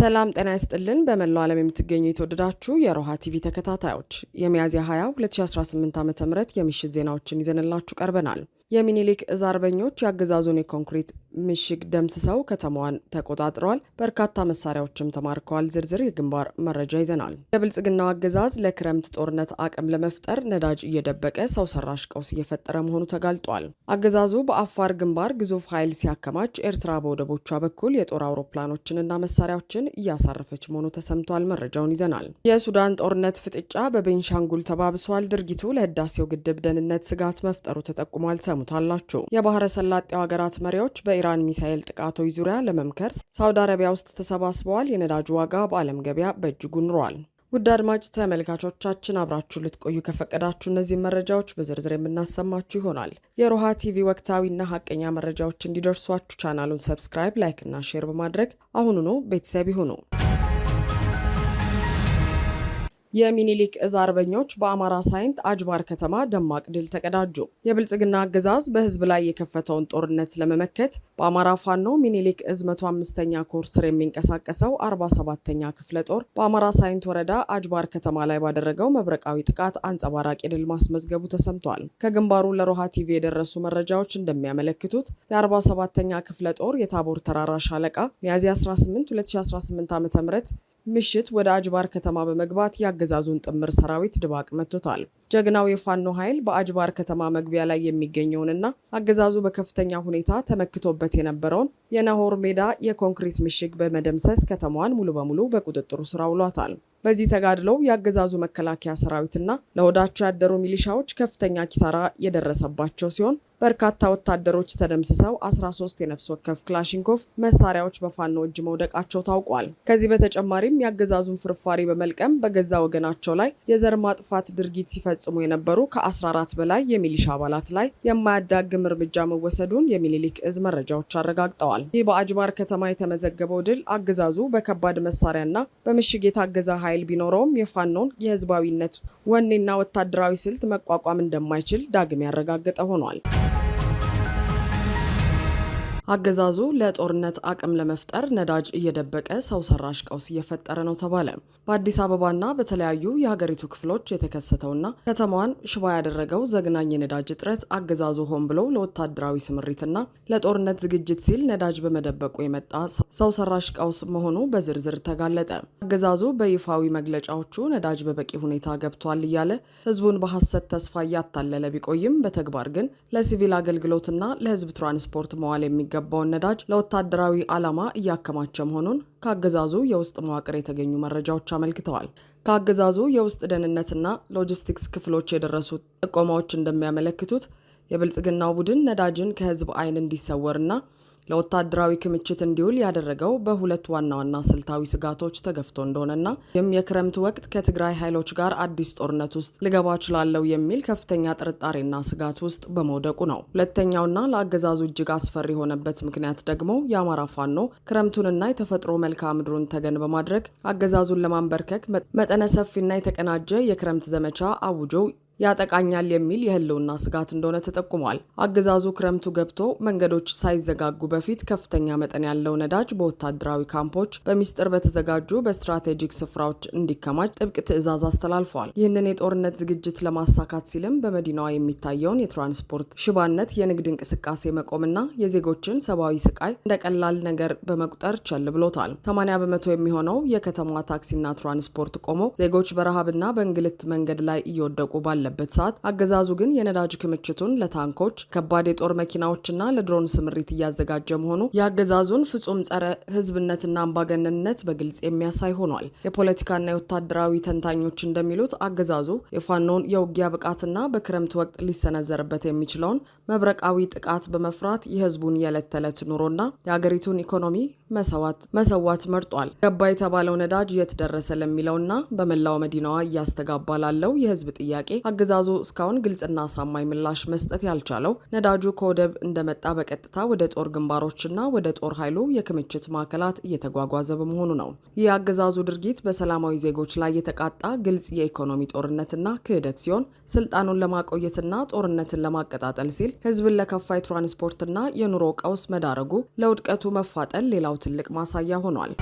ሰላም ጤና ይስጥልን። በመላው ዓለም የምትገኙ የተወደዳችሁ የሮሃ ቲቪ ተከታታዮች የሚያዝያ 20 2018 ዓ.ም የምሽት ዜናዎችን ይዘንላችሁ ቀርበናል። የሚኒሊክ እዝ አርበኞች የአገዛዙን የኮንክሪት ምሽግ ደምስሰው ከተማዋን ተቆጣጥረዋል። በርካታ መሳሪያዎችም ተማርከዋል። ዝርዝር የግንባር መረጃ ይዘናል። የብልጽግናው አገዛዝ ለክረምት ጦርነት አቅም ለመፍጠር ነዳጅ እየደበቀ ሰው ሰራሽ ቀውስ እየፈጠረ መሆኑ ተጋልጧል። አገዛዙ በአፋር ግንባር ግዙፍ ኃይል ሲያከማች፣ ኤርትራ በወደቦቿ በኩል የጦር አውሮፕላኖችንና መሳሪያዎችን እያሳረፈች መሆኑ ተሰምቷል። መረጃውን ይዘናል። የሱዳን ጦርነት ፍጥጫ በቤንሻንጉል ተባብሷል። ድርጊቱ ለህዳሴው ግድብ ደህንነት ስጋት መፍጠሩ ተጠቁሟል። ሰሙታላችሁ። የባህረ ሰላጤው ሀገራት መሪዎች በኢራን ሚሳኤል ጥቃቶች ዙሪያ ለመምከር ሳውዲ አረቢያ ውስጥ ተሰባስበዋል። የነዳጅ ዋጋ በዓለም ገበያ በእጅጉ ኑሯል። ውድ አድማጭ ተመልካቾቻችን አብራችሁ ልትቆዩ ከፈቀዳችሁ እነዚህ መረጃዎች በዝርዝር የምናሰማችሁ ይሆናል። የሮሃ ቲቪ ወቅታዊና ሀቀኛ መረጃዎች እንዲደርሷችሁ ቻናሉን ሰብስክራይብ፣ ላይክ እና ሼር በማድረግ አሁኑኑ ቤተሰብ ይሁኑ። የሚኒሊክ እዝ አርበኞች በአማራ ሳይንት አጅባር ከተማ ደማቅ ድል ተቀዳጁ። የብልጽግና አገዛዝ በህዝብ ላይ የከፈተውን ጦርነት ለመመከት በአማራ ፋኖ ሚኒሊክ እዝ 105ኛ ኮር ስር የሚንቀሳቀሰው 47ኛ ክፍለ ጦር በአማራ ሳይንት ወረዳ አጅባር ከተማ ላይ ባደረገው መብረቃዊ ጥቃት አንጸባራቂ ድል ማስመዝገቡ ተሰምቷል። ከግንባሩ ለሮሃ ቲቪ የደረሱ መረጃዎች እንደሚያመለክቱት የ47ኛ ክፍለ ጦር የታቦር ተራራ ሻለቃ ሚያዝያ 18 2018 ዓ.ም ምሽት ወደ አጅባር ከተማ በመግባት የአገዛዙን ጥምር ሰራዊት ድባቅ መትቶታል። ጀግናው የፋኖ ኃይል በአጅባር ከተማ መግቢያ ላይ የሚገኘውንና አገዛዙ በከፍተኛ ሁኔታ ተመክቶበት የነበረውን የነሆር ሜዳ የኮንክሪት ምሽግ በመደምሰስ ከተማዋን ሙሉ በሙሉ በቁጥጥሩ ስር አውሏታል። በዚህ ተጋድሎ የአገዛዙ መከላከያ ሰራዊትና ለሆዳቸው ያደሩ ሚሊሻዎች ከፍተኛ ኪሳራ የደረሰባቸው ሲሆን በርካታ ወታደሮች ተደምስሰው 13 የነፍስ ወከፍ ክላሽንኮቭ መሳሪያዎች በፋኖ እጅ መውደቃቸው ታውቋል። ከዚህ በተጨማሪም የአገዛዙን ፍርፋሪ በመልቀም በገዛ ወገናቸው ላይ የዘር ማጥፋት ድርጊት ሲፈጽሙ የነበሩ ከ14 በላይ የሚሊሻ አባላት ላይ የማያዳግም እርምጃ መወሰዱን የሚኒሊክ እዝ መረጃዎች አረጋግጠዋል። ይህ በአጅባር ከተማ የተመዘገበው ድል አገዛዙ በከባድ መሳሪያና በምሽግ የታገዘ ኃይል ቢኖረውም የፋኖን የህዝባዊነት ወኔና ወታደራዊ ስልት መቋቋም እንደማይችል ዳግም ያረጋገጠ ሆኗል። አገዛዙ ለጦርነት አቅም ለመፍጠር ነዳጅ እየደበቀ ሰው ሰራሽ ቀውስ እየፈጠረ ነው ተባለ። በአዲስ አበባና በተለያዩ የሀገሪቱ ክፍሎች የተከሰተውና ከተማዋን ሽባ ያደረገው ዘግናኝ የነዳጅ እጥረት አገዛዙ ሆን ብሎ ለወታደራዊ ስምሪትና ለጦርነት ዝግጅት ሲል ነዳጅ በመደበቁ የመጣ ሰው ሰራሽ ቀውስ መሆኑ በዝርዝር ተጋለጠ። አገዛዙ በይፋዊ መግለጫዎቹ ነዳጅ በበቂ ሁኔታ ገብቷል እያለ ህዝቡን በሐሰት ተስፋ እያታለለ ቢቆይም በተግባር ግን ለሲቪል አገልግሎትና ለህዝብ ትራንስፖርት መዋል የሚገባውን ነዳጅ ለወታደራዊ ዓላማ እያከማቸ መሆኑን ከአገዛዙ የውስጥ መዋቅር የተገኙ መረጃዎች አመልክተዋል። ከአገዛዙ የውስጥ ደህንነትና ሎጂስቲክስ ክፍሎች የደረሱ ጥቆማዎች እንደሚያመለክቱት የብልጽግናው ቡድን ነዳጅን ከህዝብ ዓይን እንዲሰወርና ለወታደራዊ ክምችት እንዲውል ያደረገው በሁለት ዋና ዋና ስልታዊ ስጋቶች ተገፍቶ እንደሆነና ይህም የክረምት ወቅት ከትግራይ ኃይሎች ጋር አዲስ ጦርነት ውስጥ ልገባ እችላለሁ የሚል ከፍተኛ ጥርጣሬና ስጋት ውስጥ በመውደቁ ነው። ሁለተኛውና ለአገዛዙ እጅግ አስፈሪ የሆነበት ምክንያት ደግሞ የአማራ ፋኖ ክረምቱንና የተፈጥሮ መልክዓ ምድሩን ተገን በማድረግ አገዛዙን ለማንበርከክ መጠነ ሰፊና የተቀናጀ የክረምት ዘመቻ አውጆ ያጠቃኛል የሚል የህልውና ስጋት እንደሆነ ተጠቁሟል። አገዛዙ ክረምቱ ገብቶ መንገዶች ሳይዘጋጉ በፊት ከፍተኛ መጠን ያለው ነዳጅ በወታደራዊ ካምፖች በሚስጥር በተዘጋጁ በስትራቴጂክ ስፍራዎች እንዲከማች ጥብቅ ትዕዛዝ አስተላልፏል። ይህንን የጦርነት ዝግጅት ለማሳካት ሲልም በመዲናዋ የሚታየውን የትራንስፖርት ሽባነት፣ የንግድ እንቅስቃሴ መቆምና የዜጎችን ሰብአዊ ስቃይ እንደ ቀላል ነገር በመቁጠር ቸል ብሎታል። 80 በመቶ የሚሆነው የከተማዋ ታክሲና ትራንስፖርት ቆሞ ዜጎች በረሃብና በእንግልት መንገድ ላይ እየወደቁ ባለ በት ሰዓት አገዛዙ ግን የነዳጅ ክምችቱን ለታንኮች፣ ከባድ የጦር መኪናዎችና ለድሮን ስምሪት እያዘጋጀ መሆኑ የአገዛዙን ፍጹም ጸረ ህዝብነትና አምባገነንነት በግልጽ የሚያሳይ ሆኗል። የፖለቲካና የወታደራዊ ተንታኞች እንደሚሉት አገዛዙ የፋኖን የውጊያ ብቃትና በክረምት ወቅት ሊሰነዘርበት የሚችለውን መብረቃዊ ጥቃት በመፍራት የህዝቡን የዕለት ተዕለት ኑሮና የአገሪቱን ኢኮኖሚ መሰዋት መርጧል። ገባ የተባለው ነዳጅ የት ደረሰ ለሚለውና በመላው መዲናዋ እያስተጋባ ላለው የህዝብ ጥያቄ አገዛዙ እስካሁን ግልጽና አሳማኝ ምላሽ መስጠት ያልቻለው ነዳጁ ከወደብ እንደመጣ በቀጥታ ወደ ጦር ግንባሮችና ወደ ጦር ኃይሉ የክምችት ማዕከላት እየተጓጓዘ በመሆኑ ነው። ይህ የአገዛዙ ድርጊት በሰላማዊ ዜጎች ላይ የተቃጣ ግልጽ የኢኮኖሚ ጦርነትና ክህደት ሲሆን ስልጣኑን ለማቆየትና ጦርነትን ለማቀጣጠል ሲል ህዝብን ለከፋ የትራንስፖርትና የኑሮ ቀውስ መዳረጉ ለውድቀቱ መፋጠን ሌላው ትልቅ ማሳያ ሆኗል።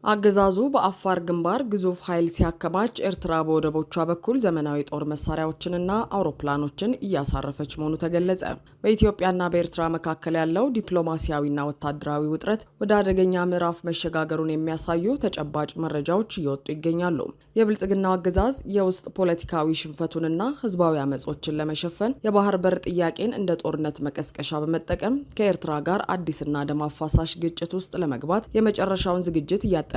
አገዛዙ በአፋር ግንባር ግዙፍ ኃይል ሲያከማች ኤርትራ በወደቦቿ በኩል ዘመናዊ ጦር መሳሪያዎችንና አውሮፕላኖችን እያሳረፈች መሆኑ ተገለጸ። በኢትዮጵያና በኤርትራ መካከል ያለው ዲፕሎማሲያዊና ወታደራዊ ውጥረት ወደ አደገኛ ምዕራፍ መሸጋገሩን የሚያሳዩ ተጨባጭ መረጃዎች እየወጡ ይገኛሉ። የብልጽግናው አገዛዝ የውስጥ ፖለቲካዊ ሽንፈቱንና ህዝባዊ አመጾችን ለመሸፈን የባህር በር ጥያቄን እንደ ጦርነት መቀስቀሻ በመጠቀም ከኤርትራ ጋር አዲስና ደም አፋሳሽ ግጭት ውስጥ ለመግባት የመጨረሻውን ዝግጅት እያጠናቀቀ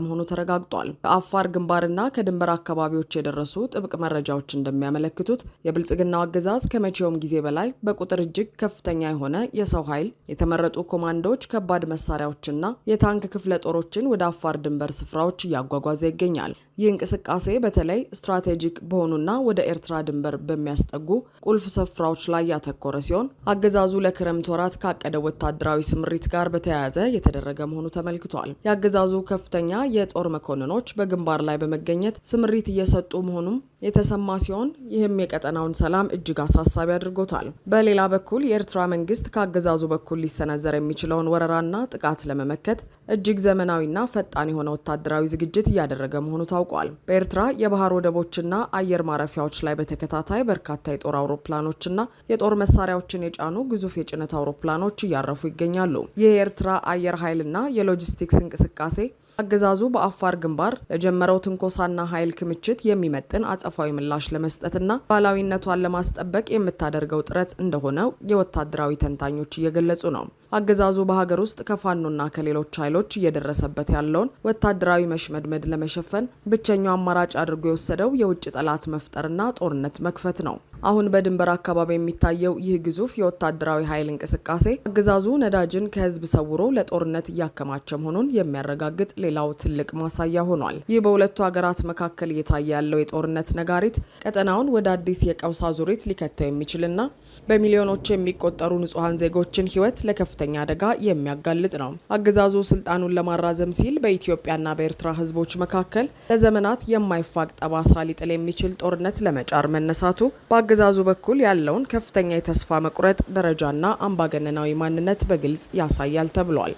መሆኑ ተረጋግጧል። ከአፋር ግንባርና ከድንበር አካባቢዎች የደረሱ ጥብቅ መረጃዎች እንደሚያመለክቱት የብልጽግናው አገዛዝ ከመቼውም ጊዜ በላይ በቁጥር እጅግ ከፍተኛ የሆነ የሰው ኃይል፣ የተመረጡ ኮማንዶዎች፣ ከባድ መሳሪያዎችና የታንክ ክፍለ ጦሮችን ወደ አፋር ድንበር ስፍራዎች እያጓጓዘ ይገኛል። ይህ እንቅስቃሴ በተለይ ስትራቴጂክ በሆኑና ወደ ኤርትራ ድንበር በሚያስጠጉ ቁልፍ ስፍራዎች ላይ ያተኮረ ሲሆን አገዛዙ ለክረምት ወራት ካቀደ ወታደራዊ ስምሪት ጋር በተያያዘ የተደረገ መሆኑ ተመልክቷል። የአገዛዙ ከፍተኛ የጦር መኮንኖች በግንባር ላይ በመገኘት ስምሪት እየሰጡ መሆኑም የተሰማ ሲሆን ይህም የቀጠናውን ሰላም እጅግ አሳሳቢ አድርጎታል። በሌላ በኩል የኤርትራ መንግስት ከአገዛዙ በኩል ሊሰነዘር የሚችለውን ወረራና ጥቃት ለመመከት እጅግ ዘመናዊና ፈጣን የሆነ ወታደራዊ ዝግጅት እያደረገ መሆኑ ታውቋል። በኤርትራ የባህር ወደቦችና አየር ማረፊያዎች ላይ በተከታታይ በርካታ የጦር አውሮፕላኖችና የጦር መሳሪያዎችን የጫኑ ግዙፍ የጭነት አውሮፕላኖች እያረፉ ይገኛሉ። ይህ የኤርትራ አየር ኃይልና የሎጂስቲክስ እንቅስቃሴ አገዛዙ በአፋር ግንባር ለጀመረው ትንኮሳና ኃይል ክምችት የሚመጥን አጸፋዊ ምላሽ ለመስጠትና ሉዓላዊነቷን ለማስጠበቅ የምታደርገው ጥረት እንደሆነ የወታደራዊ ተንታኞች እየገለጹ ነው። አገዛዙ በሀገር ውስጥ ከፋኖና ከሌሎች ኃይሎች እየደረሰበት ያለውን ወታደራዊ መሽመድመድ ለመሸፈን ብቸኛው አማራጭ አድርጎ የወሰደው የውጭ ጠላት መፍጠርና ጦርነት መክፈት ነው። አሁን በድንበር አካባቢ የሚታየው ይህ ግዙፍ የወታደራዊ ኃይል እንቅስቃሴ አገዛዙ ነዳጅን ከህዝብ ሰውሮ ለጦርነት እያከማቸ መሆኑን የሚያረጋግጥ ሌላው ትልቅ ማሳያ ሆኗል። ይህ በሁለቱ ሀገራት መካከል እየታየ ያለው የጦርነት ነጋሪት ቀጠናውን ወደ አዲስ የቀውስ አዙሪት ሊከተው የሚችልና በሚሊዮኖች የሚቆጠሩ ንጹሐን ዜጎችን ህይወት ለከፍተኛ አደጋ የሚያጋልጥ ነው። አገዛዙ ስልጣኑን ለማራዘም ሲል በኢትዮጵያና በኤርትራ ህዝቦች መካከል ለዘመናት የማይፋቅ ጠባሳ ሊጥል የሚችል ጦርነት ለመጫር መነሳቱ በአገዛዙ በኩል ያለውን ከፍተኛ የተስፋ መቁረጥ ደረጃና አምባገነናዊ ማንነት በግልጽ ያሳያል ተብሏል።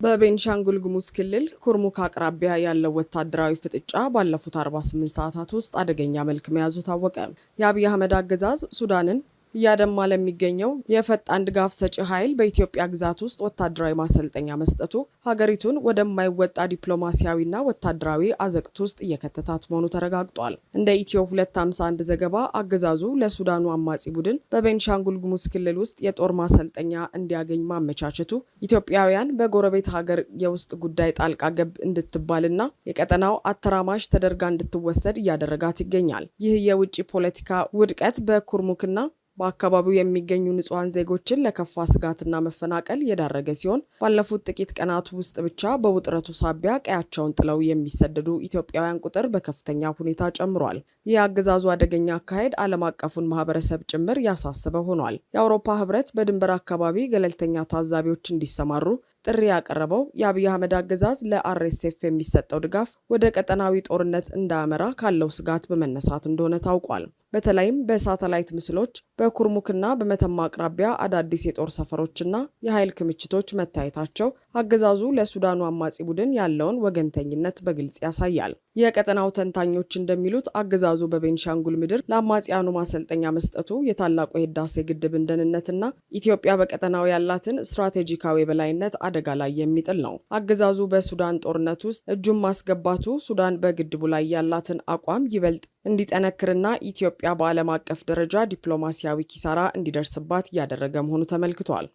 በቤንሻንጉል ጉሙዝ ክልል ኩርሙክ አቅራቢያ ያለው ወታደራዊ ፍጥጫ ባለፉት 48 ሰዓታት ውስጥ አደገኛ መልክ መያዙ ታወቀ። የአብይ አህመድ አገዛዝ ሱዳንን እያደማ ለሚገኘው የፈጣን ድጋፍ ሰጪ ኃይል በኢትዮጵያ ግዛት ውስጥ ወታደራዊ ማሰልጠኛ መስጠቱ ሀገሪቱን ወደማይወጣ ዲፕሎማሲያዊና ወታደራዊ አዘቅት ውስጥ እየከተታት መሆኑ ተረጋግጧል። እንደ ኢትዮ 251 ዘገባ አገዛዙ ለሱዳኑ አማጺ ቡድን በቤንሻንጉል ጉሙዝ ክልል ውስጥ የጦር ማሰልጠኛ እንዲያገኝ ማመቻቸቱ ኢትዮጵያውያን በጎረቤት ሀገር የውስጥ ጉዳይ ጣልቃ ገብ እንድትባልና የቀጠናው አተራማሽ ተደርጋ እንድትወሰድ እያደረጋት ይገኛል። ይህ የውጭ ፖለቲካ ውድቀት በኩርሙክና በአካባቢው የሚገኙ ንጹሐን ዜጎችን ለከፋ ስጋትና መፈናቀል የዳረገ ሲሆን ባለፉት ጥቂት ቀናት ውስጥ ብቻ በውጥረቱ ሳቢያ ቀያቸውን ጥለው የሚሰደዱ ኢትዮጵያውያን ቁጥር በከፍተኛ ሁኔታ ጨምሯል። ይህ አገዛዙ አደገኛ አካሄድ ዓለም አቀፉን ማህበረሰብ ጭምር ያሳሰበ ሆኗል። የአውሮፓ ህብረት በድንበር አካባቢ ገለልተኛ ታዛቢዎች እንዲሰማሩ ጥሪ ያቀረበው የአብይ አህመድ አገዛዝ ለአርኤስኤፍ የሚሰጠው ድጋፍ ወደ ቀጠናዊ ጦርነት እንዳያመራ ካለው ስጋት በመነሳት እንደሆነ ታውቋል። በተለይም በሳተላይት ምስሎች በኩርሙክና በመተማ አቅራቢያ አዳዲስ የጦር ሰፈሮችና የኃይል ክምችቶች መታየታቸው አገዛዙ ለሱዳኑ አማጺ ቡድን ያለውን ወገንተኝነት በግልጽ ያሳያል። የቀጠናው ተንታኞች እንደሚሉት አገዛዙ በቤንሻንጉል ምድር ለአማጺያኑ ማሰልጠኛ መስጠቱ የታላቁ የህዳሴ ግድብን ደህንነትና ኢትዮጵያ በቀጠናው ያላትን ስትራቴጂካዊ የበላይነት አደጋ ላይ የሚጥል ነው። አገዛዙ በሱዳን ጦርነት ውስጥ እጁን ማስገባቱ ሱዳን በግድቡ ላይ ያላትን አቋም ይበልጥ እንዲጠነክርና ኢትዮጵያ በዓለም አቀፍ ደረጃ ዲፕሎማሲያዊ ኪሳራ እንዲደርስባት እያደረገ መሆኑ ተመልክቷል።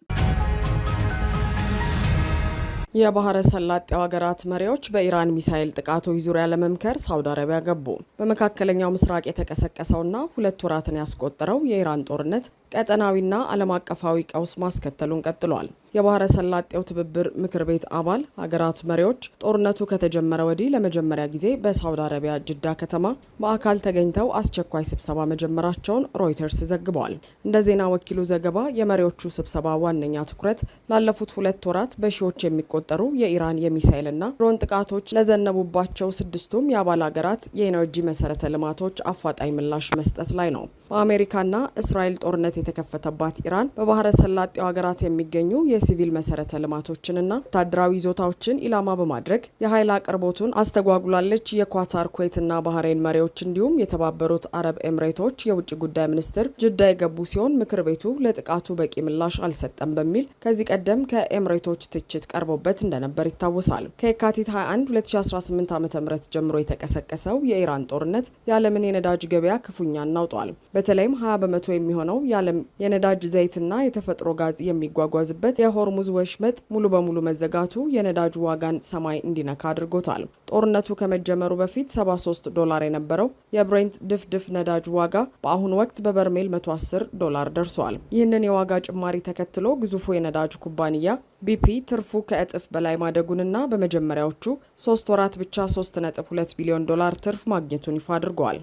የባህረ ሰላጤው ሀገራት መሪዎች በኢራን ሚሳኤል ጥቃቶች ዙሪያ ለመምከር ሳውዲ አረቢያ ገቡ። በመካከለኛው ምስራቅ የተቀሰቀሰውና 2 ወራትን ያስቆጠረው የኢራን ጦርነት ቀጠናዊና ዓለም አቀፋዊ ቀውስ ማስከተሉን ቀጥሏል። የባህረ ሰላጤው ትብብር ምክር ቤት አባል ሀገራት መሪዎች ጦርነቱ ከተጀመረ ወዲህ ለመጀመሪያ ጊዜ በሳውዲ አረቢያ ጅዳ ከተማ በአካል ተገኝተው አስቸኳይ ስብሰባ መጀመራቸውን ሮይተርስ ዘግቧል። እንደ ዜና ወኪሉ ዘገባ የመሪዎቹ ስብሰባ ዋነኛ ትኩረት ላለፉት 2 ወራት በሺዎች የሚቆጠሩ የኢራን የሚሳኤልና ድሮን ጥቃቶች ለዘነቡባቸው 6ቱም የአባል ሀገራት የኤነርጂ መሰረተ ልማቶች አፋጣኝ ምላሽ መስጠት ላይ ነው። በአሜሪካና እስራኤል ጦርነት የተከፈተባት ኢራን በባህረ ሰላጤው ሀገራት የሚገኙ የሲቪል መሰረተ ልማቶችንና ወታደራዊ ይዞታዎችን ኢላማ በማድረግ የኃይል አቅርቦቱን አስተጓጉላለች። የኳታር፣ ኩዌትና ባህሬን መሪዎች እንዲሁም የተባበሩት አረብ ኤምሬቶች የውጭ ጉዳይ ሚኒስትር ጅዳ የገቡ ሲሆን ምክር ቤቱ ለጥቃቱ በቂ ምላሽ አልሰጠም በሚል ከዚህ ቀደም ከኤምሬቶች ትችት ቀርቦበት እንደነበር ይታወሳል። ከየካቲት 21 2018 ዓ.ም ጀምሮ የተቀሰቀሰው የኢራን ጦርነት የዓለምን የነዳጅ ገበያ ክፉኛ አናውጧል። በተለይም 20 በመቶ የሚሆነው የዓለም የነዳጅ ዘይትና የተፈጥሮ ጋዝ የሚጓጓዝበት የሆርሙዝ ወሽመጥ ሙሉ በሙሉ መዘጋቱ የነዳጅ ዋጋን ሰማይ እንዲነካ አድርጎታል። ጦርነቱ ከመጀመሩ በፊት $73 የነበረው የብሬንት ድፍድፍ ነዳጅ ዋጋ በአሁኑ ወቅት በበርሜል $110 ደርሷል። ይህንን የዋጋ ጭማሪ ተከትሎ ግዙፉ የነዳጅ ኩባንያ ቢፒ ትርፉ ከእጥፍ በላይ ማደጉንና በመጀመሪያዎቹ 3 ወራት ብቻ $3.2 ቢሊዮን ትርፍ ማግኘቱን ይፋ አድርገዋል።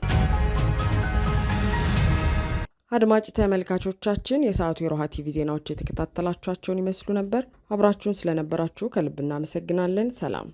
አድማጭ ተመልካቾቻችን የሰዓቱ የሮሃ ቲቪ ዜናዎች የተከታተላችኋቸውን ይመስሉ ነበር። አብራችሁን ስለነበራችሁ ከልብ እናመሰግናለን። ሰላም።